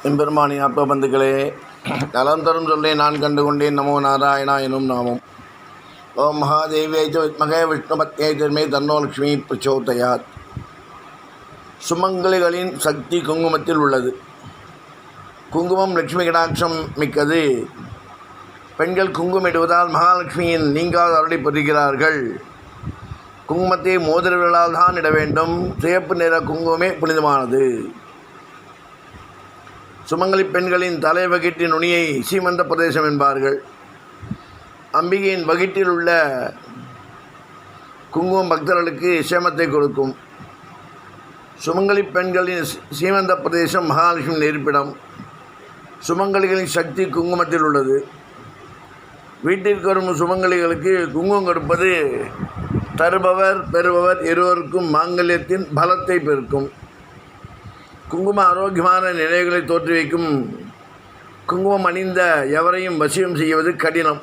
எம்பெருமானி ஆத்ம பந்துக்களே, நலம் தரும் சொல்லை நான் கண்டுகொண்டேன். நமோ நாராயணா எனும் நாமம். ஓம் மகாதேவியை வித்மகே விஷ்ணுபத்யை தன்மே தன்னோ லட்சுமி பிரச்சோதயாத். சுமங்கலிகளின் சக்தி குங்குமத்தில் உள்ளது. குங்குமம் லட்சுமி கடாட்சம் மிக்கது. பெண்கள் குங்குமிடுவதால் மகாலட்சுமியின் நீங்காத அருளை பெறுகிறார்கள். குங்குமத்தை மோதிரவிரலால் தான் இட வேண்டும். சிவப்பு நிற குங்குமமே புனிதமானது. சுமங்கலி பெண்களின் தலை வகிட்டின் நுனியை சீமந்த பிரதேசம் என்பார்கள். அம்பிகையின் வகிட்டில் உள்ள குங்குமம் பக்தர்களுக்கு சேமத்தை கொடுக்கும். சுமங்கலி பெண்களின் சீமந்த பிரதேசம் மகாலட்சுமி இருப்பிடம். சுமங்கலிகளின் சக்தி குங்குமத்தில் உள்ளது. வீட்டிற்கு வரும் சுமங்கலிகளுக்கு குங்குமம் கொடுப்பது தருபவர் பெறுபவர் இருவருக்கும் மாங்கல்யத்தின் பலத்தை பெருக்கும். குங்கும ஆரோக்கியமான நினைவுகளை தோற்றுவிக்கும். குங்குமம் அணிந்த எவரையும் வசியம் செய்வது கடினம்.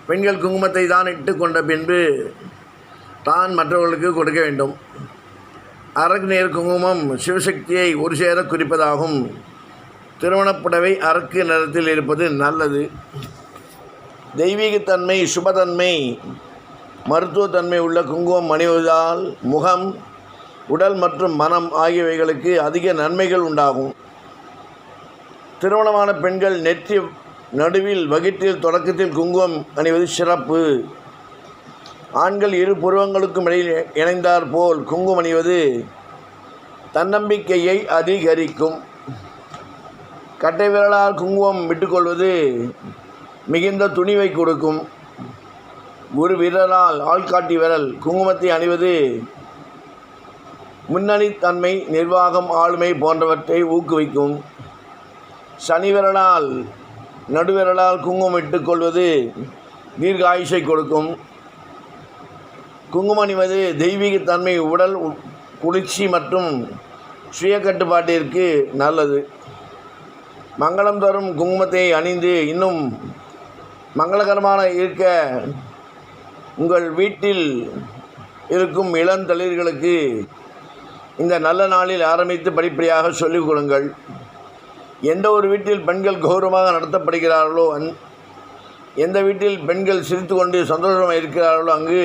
பெண்கள் குங்குமத்தை தான் இட்டு கொண்ட பின்பு தான் மற்றவர்களுக்கு கொடுக்க வேண்டும். அரக்கு நேர் குங்குமம் சிவசக்தியை ஒரு சேர குறிப்பதாகும். திருமணப்புடவை அரக்கு நிறத்தில் இருப்பது நல்லது. தெய்வீகத்தன்மை, சுபத்தன்மை, மருத்துவத்தன்மை உள்ள குங்குமம் அணிவதால் முகம், உடல் மற்றும் மனம் ஆகியவைகளுக்கு அதிக நன்மைகள் உண்டாகும். திருமணமான பெண்கள் நெற்றி நடுவில் வகிட்டில் தொடக்கத்தில் குங்குமம் அணிவது சிறப்பு. ஆண்கள் இரு புருவங்களுக்கும் இடையில் இணைந்தார் போல் குங்குமம் அணிவது தன்னம்பிக்கையை அதிகரிக்கும். கட்டை விரலால் குங்குமம் விட்டுக்கொள்வது மிகுந்த துணிவை கொடுக்கும். ஒரு விரலால் ஆள்காட்டி விரல் குங்குமத்தை அணிவது முன்னணித்தன்மை, நிர்வாகம், ஆளுமை போன்றவற்றை ஊக்குவிக்கும். சனி விரலால் நடுவிரலால் குங்குமம் இட்டுக்கொள்வது தீர்க்க ஆயுஷை கொடுக்கும். குங்குமம் அணிவது தெய்வீகத்தன்மை, உடல் குளிர்ச்சி மற்றும் சுய கட்டுப்பாட்டிற்கு நல்லது. மங்களம் தரும் குங்குமத்தை அணிந்து இன்னும் மங்களகரமான இருக்க உங்கள் வீட்டில் இருக்கும் இளந்தளிர்களுக்கு இந்த நல்ல நாளில் ஆரம்பித்து படிப்படியாக சொல்லிக் கொடுங்கள். எந்த ஒரு வீட்டில் பெண்கள் கௌரவமாக நடத்தப்படுகிறார்களோ, எந்த வீட்டில் பெண்கள் சிரித்து கொண்டு சந்தோஷமாக இருக்கிறார்களோ அங்கு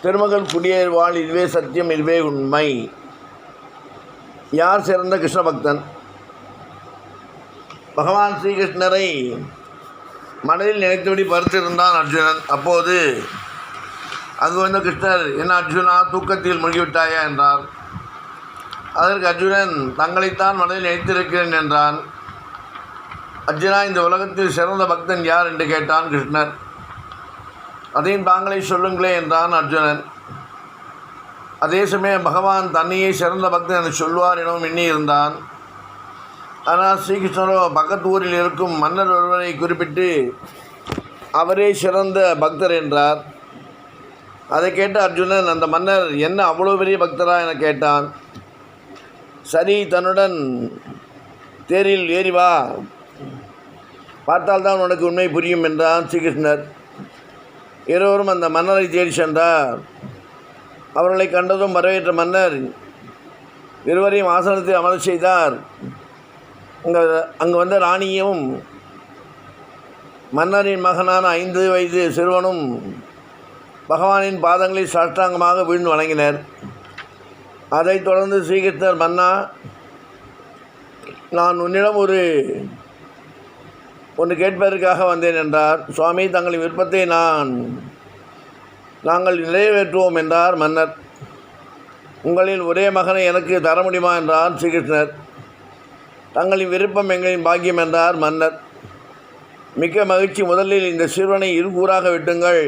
திருமகள் குடியேறுவாள். இதுவே சத்தியம், இதுவே உண்மை. யார் சிறந்த கிருஷ்ண பக்தன்? பகவான் ஸ்ரீகிருஷ்ணரை மனதில் நினைத்தபடி பருத்திருந்தான் அர்ஜுனன். அப்போது அங்கு வந்த கிருஷ்ணர், என்ன அர்ஜுனா, தூக்கத்தில் மூழ்கிவிட்டாயா என்றார். அதற்கு அர்ஜுனன், தங்களைத்தான் மனதில் நினைத்திருக்கிறேன் என்றான். அர்ஜுனா, இந்த உலகத்தில் சிறந்த பக்தன் யார் என்று கேட்டான் கிருஷ்ணர். அதையும் தாங்களே சொல்லுங்களே என்றான் அர்ஜுனன். அதே சமயம் பகவான் தன்னையே சிறந்த பக்தன் என்று சொல்வார் எனவும் எண்ணியிருந்தான். ஆனால் ஸ்ரீகிருஷ்ணரோ பக்கத்து ஊரில் இருக்கும் மன்னர் ஒருவரை குறிப்பிட்டு அவரே சிறந்த பக்தர் என்றார். அதை கேட்ட அர்ஜுனன், அந்த மன்னர் என்ன அவ்வளோ பெரிய பக்தரா என கேட்டான். சரி, தன்னுடன் தேரில் ஏறி வா, பார்த்தால்தான் உனக்கு உண்மை புரியும் என்றான் ஸ்ரீகிருஷ்ணர். இருவரும் அந்த மன்னரை தேடி சென்றார். அவர்களை கண்டதும் வரவேற்ற மன்னர் இருவரையும் ஆசனத்தில் அமரச் செய்தார். அங்கு வந்த ராணியும் மன்னரின் மகனான 5 வயது சிறுவனும் பகவானின் பாதங்களில் சாஷ்டாங்கமாக வீழ்ந்து வணங்கினர். அதைத் தொடர்ந்து ஸ்ரீகிருஷ்ணர், மன்னா, நான் உன்னிடம் ஒன்று கேட்பதற்காக வந்தேன் என்றார். சுவாமி, தங்களின் விருப்பத்தை நாங்கள் நிறைவேற்றுவோம் என்றார் மன்னர். உங்களின் ஒரே மகனை எனக்கு தர முடியுமா என்றார் ஸ்ரீகிருஷ்ணர். தங்களின் விருப்பம் எங்களின் பாக்கியம் என்றார் மன்னர். மிக்க மகிழ்ச்சி, முதலில் இந்த சிறுவனை இருகூறாக வெட்டுங்கள்.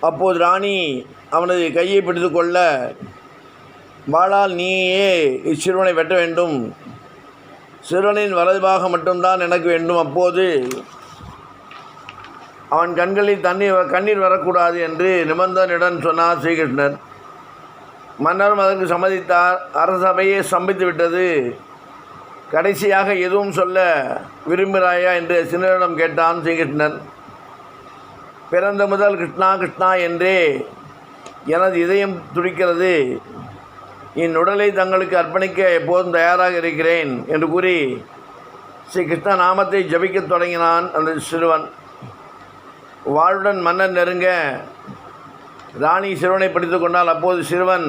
அப்போது ராணி அவனது கையை பிடித்து கொள்ள, வாளால் நீயே இச்சிறுவனை வெட்ட வேண்டும். சிறுவனின் வலது பாகம் மட்டும்தான் எனக்கு வேண்டும். அப்போது அவன் கண்களில் கண்ணீர் வரக்கூடாது என்று நிபந்தனையுடன் சொன்னார் ஸ்ரீகிருஷ்ணர். மன்னரும் அதற்கு சம்மதித்தார். அரசபையே ஸ்தம்பித்து விட்டது. கடைசியாக எதுவும் சொல்ல விரும்புகிறாயா என்று சின்னரிடம் கேட்டான் ஸ்ரீகிருஷ்ணன். பிறந்த முதல் கிருஷ்ணா கிருஷ்ணா என்றே எனது இதயம் துடிக்கிறது. என் உடலை தங்களுக்கு அர்ப்பணிக்க எப்போதும் தயாராக இருக்கிறேன் என்று கூறி ஸ்ரீ கிருஷ்ண நாமத்தை ஜபிக்கத் தொடங்கினான் அந்த சிறுவன். வாழ்வுடன் மன்னர் நெருங்க ராணி சிறுவனை பிடித்து கொண்டால் அப்போது சிறுவன்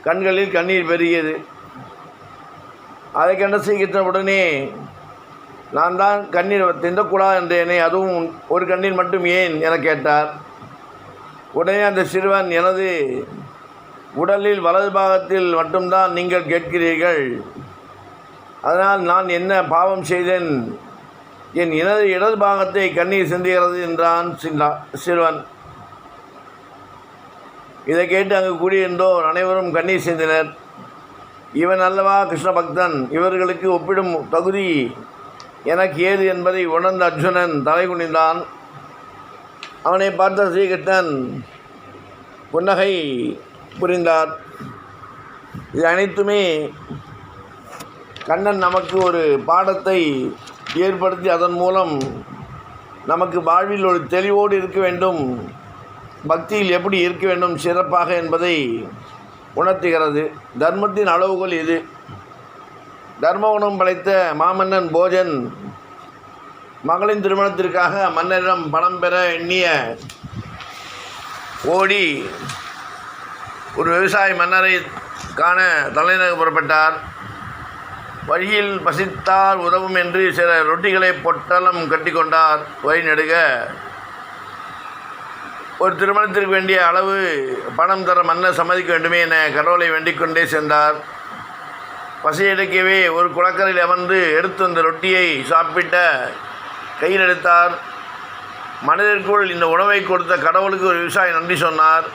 கண்களில் கண்ணீர் பெருகியது. அதை கண்ட ஸ்ரீகிருஷ்ணன் உடனே நான் தான் கண்ணீர் திண்டக்கூடாது என்றேனே, அதுவும் ஒரு கண்ணீர் மட்டும் ஏன் என கேட்டார். உடனே அந்த சிறுவன், எனது உடலில் வலது பாகத்தில் மட்டும்தான் நீங்கள் கேட்கிறீர்கள், அதனால் நான் என்ன பாவம் செய்தேன், என் இடது பாகத்தை கண்ணீர் சிந்துகிறது என்றான் சிறுவன். இதை கேட்டு அங்கு கூடியிருந்தோர் அனைவரும் கண்ணீர் சிந்தினர். இவன் அல்லவா கிருஷ்ண பக்தன், இவர்களுக்கு ஒப்பிடும் தகுதி எனக்கு ஏது என்பதை உணர்ந்த அர்ஜுனன் தலை குனிந்தான். அவனை பார்த்த ஸ்ரீகிருஷ்ணன் புன்னகை புரிந்தார். இது அனைத்துமே கண்ணன் நமக்கு ஒரு பாடத்தை ஏற்படுத்தி அதன் மூலம் நமக்கு வாழ்வில் ஒரு தெளிவோடு இருக்க வேண்டும், பக்தியில் எப்படி இருக்க வேண்டும் சிறப்பாக என்பதை உணர்த்துகிறது. தர்மத்தின் அளவுகோல் இது. தர்ம குணம் படைத்த மாமன்னன் போஜன் மகளின் திருமணத்திற்காக மன்னரிடம் பணம் பெற எண்ணிய ஓடி ஒரு விவசாய மன்னரை காண தலைநகர் புறப்பட்டார். வழியில் பசித்தார் உதவும் என்று சில ரொட்டிகளை பொட்டலம் கட்டி கொண்டார். வழி நெடுக ஒரு திருமணத்திற்கு வேண்டிய அளவு பணம் தர மன்னர் சம்மதிக்க வேண்டுமே என கடவுளை வேண்டிக் கொண்டே சென்றார். பசியடைக்கவே ஒரு குளக்கரையில் அமர்ந்து எடுத்து அந்த ரொட்டியை சாப்பிட்ட கையில் எடுத்தார். மனிதருக்குள் இந்த உணவை கொடுத்த கடவுளுக்கு ஒரு விவசாயி நன்றி சொன்னார்.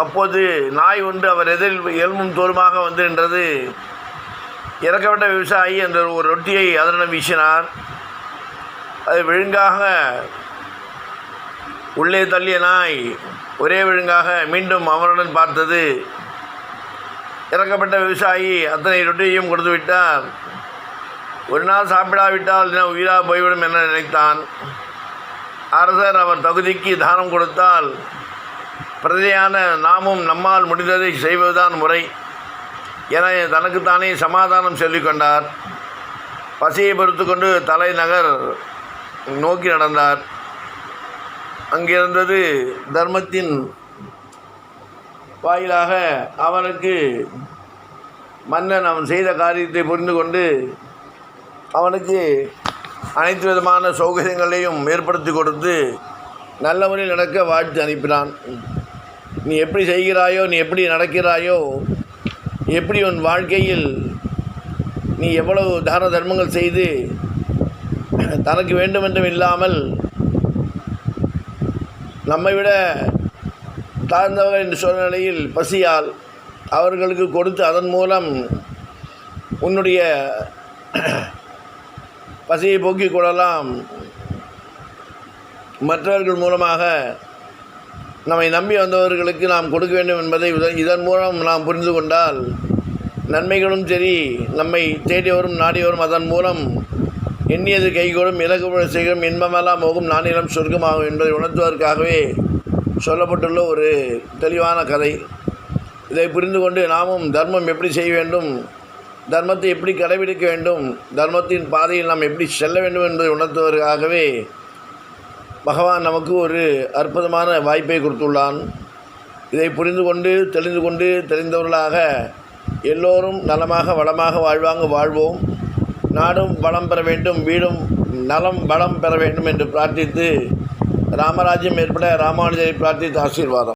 அப்போது நாய் ஒன்று அவர் எதிரில் எலும்பும் தோலுமாக வந்து நின்றது. இறக்கப்பட்ட விவசாயி அந்த ஒரு ரொட்டியை அதனிடம் வீசினார். அது விழுங்காக உள்ளே தள்ளிய நாய் ஒரே விழுங்காக மீண்டும் அவனுடன் பார்த்தது. இறக்கப்பட்ட விவசாயி அத்தனை ரொட்டியையும் கொடுத்து விட்டார். ஒரு நாள் சாப்பிடாவிட்டால் உயிராக போய்விடும் என நினைத்தான். அரசர் அவர் தகுதிக்கு தானம் கொடுத்தால் பிரஜையான நாமும் நம்மால் முடிந்ததை செய்வதுதான் முறை என தனக்குத்தானே சமாதானம் சொல்லிக்கொண்டார். பசியை பொறுத்து கொண்டு தலைநகர் நோக்கி நடந்தார். அங்கிருந்தது தர்மத்தின் வாயிலாக அவனுக்கு மன்னன் அவன் செய்த காரியத்தை புரிந்து கொண்டு அவனுக்கு அனைத்து விதமான சௌகரியங்களையும் ஏற்படுத்தி கொடுத்து நல்ல முறையில் நடக்க வாழ்த்து அனுப்பினான். நீ எப்படி செய்கிறாயோ, நீ எப்படி நடக்கிறாயோ, எப்படி உன் வாழ்க்கையில் நீ எவ்வளவு தான தர்மங்கள் செய்து தனக்கு வேண்டுமென்றும் இல்லாமல் நம்மை விட தாழ்ந்தவர்கள் என்ற சூழ்நிலையில் பசியால் அவர்களுக்கு கொடுத்து அதன் மூலம் உன்னுடைய பசியை போக்கிக் கொள்ளலாம். மற்றவர்கள் மூலமாக நம்மை நம்பி வந்தவர்களுக்கு நாம் கொடுக்க வேண்டும் என்பதை இதன் மூலம் நாம் புரிந்து கொண்டால் நன்மைகளும் சரி, நம்மை தேடியவரும் நாடியவரும் அதன் மூலம் எண்ணியது கைகூடும், இலகுபட செய்யும், இன்பமெல்லாம் போகும், நானிலம் சொர்க்கமாகும் என்பதை உணர்த்துவதற்காகவே சொல்லப்பட்டுள்ள ஒரு தெளிவான கதை. இதை புரிந்து கொண்டு நாமும் தர்மம் எப்படி செய்ய வேண்டும், தர்மத்தை எப்படி கடைபிடிக்க வேண்டும், தர்மத்தின் பாதையில் நாம் எப்படி செல்ல வேண்டும் என்பதை உணர்த்துவதற்காகவே பகவான் நமக்கு ஒரு அற்புதமான வாய்ப்பை கொடுத்துள்ளான். இதை புரிந்து கொண்டு தெரிந்தவர்களாக எல்லோரும் நலமாக வளமாக வாழ்வோம். நாடும் வளம் பெற வேண்டும், வீடும் நலம் வளம் பெற வேண்டும் என்று பிரார்த்தித்து ராமராஜ்யம் ஏற்பட ராமானுஜரை பிரார்த்தித்து ஆசீர்வாதம்.